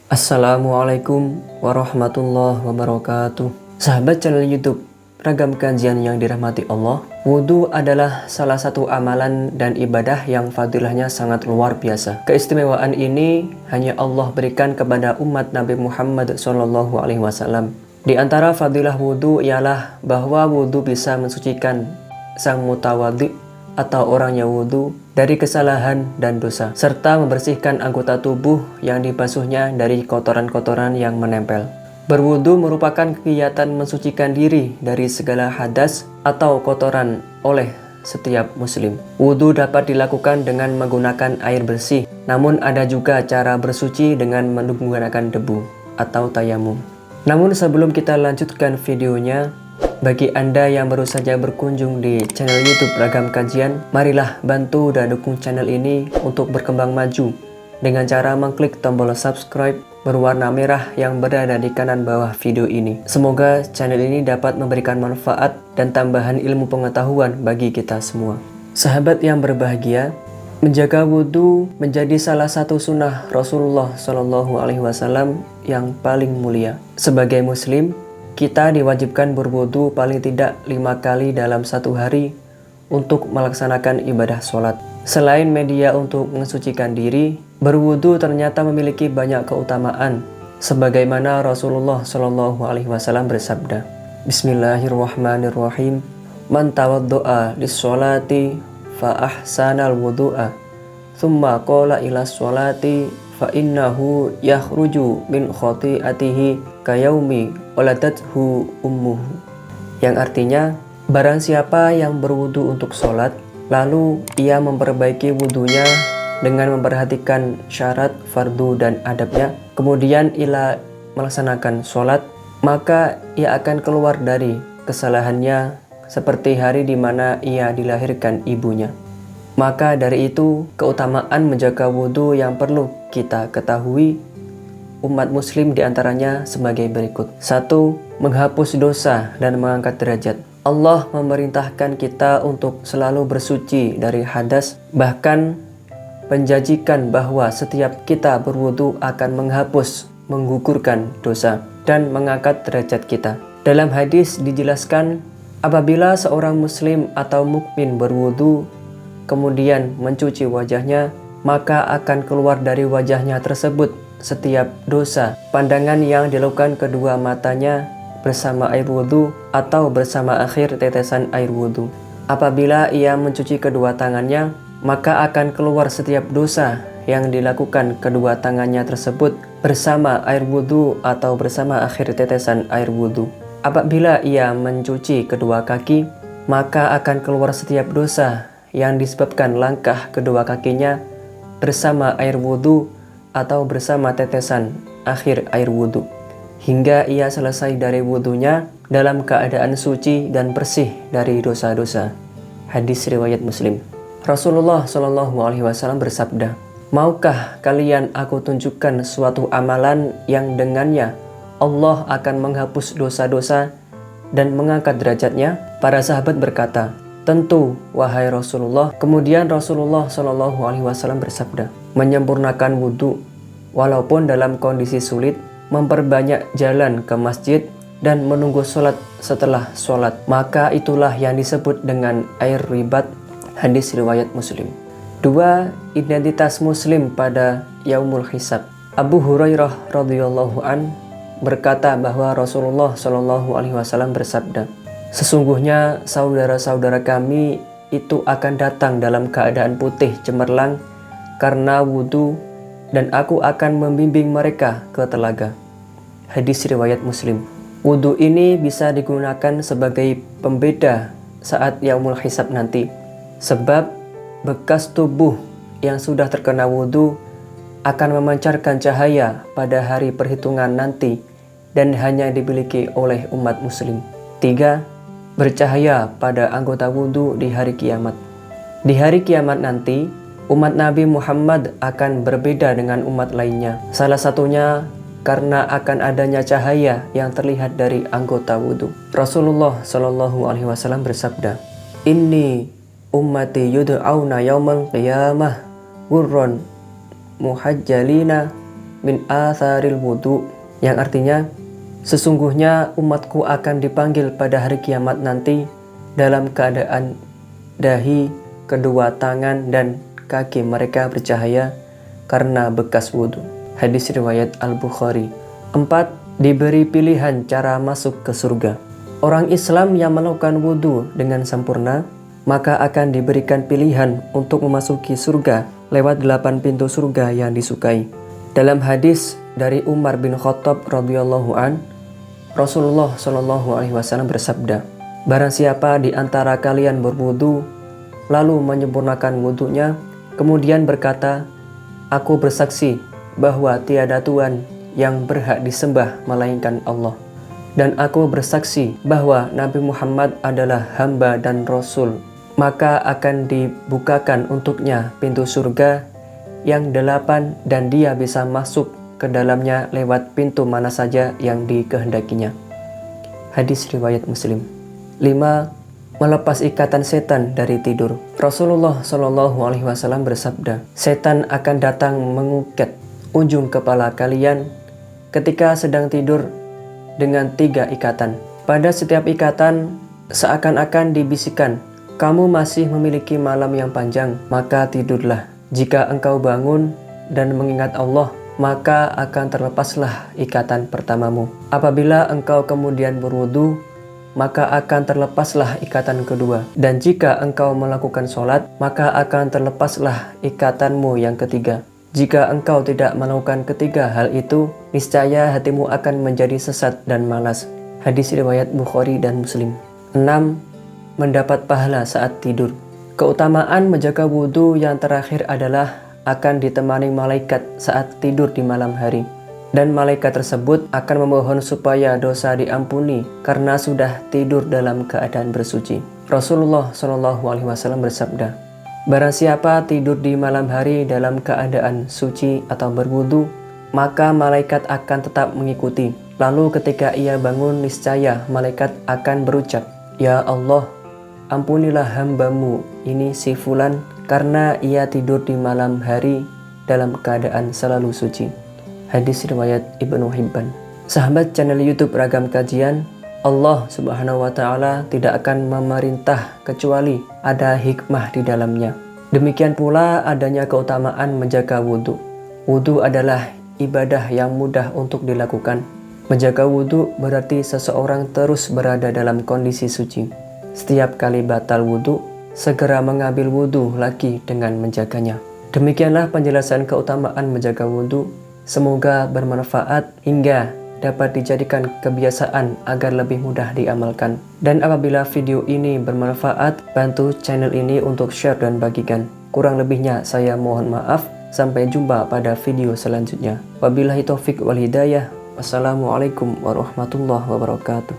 Assalamualaikum warahmatullahi wabarakatuh. Sahabat channel YouTube Ragam Kajian yang dirahmati Allah, wudhu adalah salah satu amalan dan ibadah yang fadilahnya sangat luar biasa. Keistimewaan ini hanya Allah berikan kepada umat Nabi Muhammad SAW. Di antara fadilah wudhu ialah bahwa wudhu bisa mensucikan sang mutawadhi atau orangnya wudhu dari kesalahan dan dosa, serta membersihkan anggota tubuh yang dibasuhnya dari kotoran-kotoran yang menempel. Berwudhu merupakan kegiatan mensucikan diri dari segala hadas atau kotoran oleh setiap muslim. Wudhu dapat dilakukan dengan menggunakan air bersih, namun ada juga cara bersuci dengan menggunakan debu atau tayamum. Namun sebelum kita lanjutkan videonya, bagi Anda yang baru saja berkunjung di channel YouTube Ragam Kajian, marilah bantu dan dukung channel ini untuk berkembang maju dengan cara mengklik tombol subscribe berwarna merah yang berada di kanan bawah video ini. Semoga channel ini dapat memberikan manfaat dan tambahan ilmu pengetahuan bagi kita semua. Sahabat yang berbahagia, menjaga wudhu menjadi salah satu sunnah Rasulullah SAW yang paling mulia. Sebagai muslim, kita diwajibkan berwudhu paling tidak 5 kali dalam satu hari untuk melaksanakan ibadah sholat. Selain media untuk mensucikan diri, berwudhu ternyata memiliki banyak keutamaan. Sebagaimana Rasulullah SAW bersabda, Bismillahirrahmanirrahim, Man tawaddo'a lis-sholati fa ahsanal wudu'a thumma qala ila sholati fa innahu yakhruju min khoti'atihi kayaumi waladathu ummuhu. Yang artinya, barang siapa yang berwudu untuk sholat, lalu ia memperbaiki wudunya dengan memperhatikan syarat, fardu, dan adabnya, kemudian ia melaksanakan sholat, maka ia akan keluar dari kesalahannya seperti hari di mana ia dilahirkan ibunya. Maka dari itu, keutamaan menjaga wudhu yang perlu kita ketahui umat muslim diantaranya sebagai berikut. 1. Menghapus dosa dan mengangkat derajat. Allah memerintahkan kita untuk selalu bersuci dari hadas, bahkan menjanjikan bahwa setiap kita berwudhu akan menghapus, menggugurkan dosa, dan mengangkat derajat kita. Dalam hadis dijelaskan, apabila seorang muslim atau mukmin berwudhu, kemudian mencuci wajahnya, maka akan keluar dari wajahnya tersebut setiap dosa, pandangan yang dilakukan kedua matanya bersama air wudhu atau bersama akhir tetesan air wudhu. Apabila ia mencuci kedua tangannya, maka akan keluar setiap dosa yang dilakukan kedua tangannya tersebut bersama air wudhu atau bersama akhir tetesan air wudhu. Apabila ia mencuci kedua kaki, maka akan keluar setiap dosa yang disebabkan langkah kedua kakinya bersama air wudhu atau bersama tetesan akhir air wudhu, hingga ia selesai dari wudhunya dalam keadaan suci dan bersih dari dosa-dosa. Hadis riwayat Muslim. Rasulullah SAW bersabda, Maukah kalian aku tunjukkan suatu amalan yang dengannya Allah akan menghapus dosa-dosa dan mengangkat derajatnya? Para sahabat berkata, Tentu, wahai Rasulullah. Kemudian Rasulullah SAW bersabda, menyempurnakan wudhu, walaupun dalam kondisi sulit, memperbanyak jalan ke masjid, dan menunggu sholat setelah sholat, maka itulah yang disebut dengan air ribat. Hadis riwayat Muslim. 2. Identitas Muslim pada Yaumul Hisab. Abu Hurairah radhiyallahu an berkata bahwa Rasulullah SAW bersabda, Sesungguhnya saudara-saudara kami itu akan datang dalam keadaan putih cemerlang karena wudhu, dan aku akan membimbing mereka ke telaga. Hadis riwayat Muslim. Wudhu ini bisa digunakan sebagai pembeda saat Yaumul Hisab nanti, sebab bekas tubuh yang sudah terkena wudhu akan memancarkan cahaya pada hari perhitungan nanti dan hanya dimiliki oleh umat muslim. 3. Bercahaya pada anggota wudhu di hari kiamat. Di hari kiamat nanti, umat Nabi Muhammad akan berbeda dengan umat lainnya. Salah satunya karena akan adanya cahaya yang terlihat dari anggota wudhu. Rasulullah SAW bersabda, Inni ummati yud'auna yaumal qiyamah gurron muhajjalina min atharil wudu, yang artinya sesungguhnya umatku akan dipanggil pada hari kiamat nanti dalam keadaan dahi, kedua tangan dan kaki mereka bercahaya karena bekas wudhu. Hadis riwayat Al-Bukhari. 4. Diberi pilihan cara masuk ke surga. Orang Islam yang melakukan wudhu dengan sempurna maka akan diberikan pilihan untuk memasuki surga lewat 8 pintu surga yang disukai. Dalam hadis dari Umar bin Khattab radhiyallahu an, Rasulullah shallallahu alaihi wasallam bersabda, barang siapa di antara kalian berwudu lalu menyempurnakan wudunya, kemudian berkata, aku bersaksi bahwa tiada Tuhan yang berhak disembah melainkan Allah, dan aku bersaksi bahwa Nabi Muhammad adalah hamba dan Rasul, maka akan dibukakan untuknya pintu surga yang 8 dan dia bisa masuk ke dalamnya lewat pintu mana saja yang dikehendakinya. Hadis riwayat Muslim. 5. Melepas ikatan setan dari tidur. Rasulullah Shallallahu Alaihi Wasallam bersabda, setan akan datang menguket ujung kepala kalian ketika sedang tidur dengan 3 ikatan. Pada setiap ikatan seakan-akan dibisikkan, kamu masih memiliki malam yang panjang, maka tidurlah. Jika engkau bangun dan mengingat Allah, maka akan terlepaslah ikatan pertamamu. Apabila engkau kemudian berwudu, maka akan terlepaslah ikatan kedua. Dan jika engkau melakukan sholat, maka akan terlepaslah ikatanmu yang ketiga. Jika engkau tidak melakukan ketiga hal itu, niscaya hatimu akan menjadi sesat dan malas. Hadis riwayat Bukhari dan Muslim. 6. Mendapat pahala saat tidur. Keutamaan menjaga wudhu yang terakhir adalah akan ditemani malaikat saat tidur di malam hari. Dan malaikat tersebut akan memohon supaya dosa diampuni karena sudah tidur dalam keadaan bersuci. Rasulullah Shallallahu Alaihi Wasallam bersabda, barang siapa tidur di malam hari dalam keadaan suci atau berwudu, maka malaikat akan tetap mengikuti. Lalu ketika ia bangun, niscaya malaikat akan berucap, ya Allah, ampunilah hambamu ini si fulan karena ia tidur di malam hari dalam keadaan selalu suci. Hadis riwayat Ibnu Hibban. Sahabat channel YouTube Ragam Kajian, Allah Subhanahu wa Ta'ala tidak akan memerintah kecuali ada hikmah di dalamnya. Demikian pula adanya keutamaan menjaga wudhu. Wudhu adalah ibadah yang mudah untuk dilakukan. Menjaga wudhu berarti seseorang terus berada dalam kondisi suci. Setiap kali batal wudhu, segera mengambil wudhu lagi dengan menjaganya. Demikianlah penjelasan keutamaan menjaga wudhu. Semoga bermanfaat hingga dapat dijadikan kebiasaan agar lebih mudah diamalkan. Dan apabila video ini bermanfaat, bantu channel ini untuk share dan bagikan. Kurang lebihnya saya mohon maaf. Sampai jumpa pada video selanjutnya. Wabillahi taufik wal hidayah. Wassalamualaikum warahmatullahi wabarakatuh.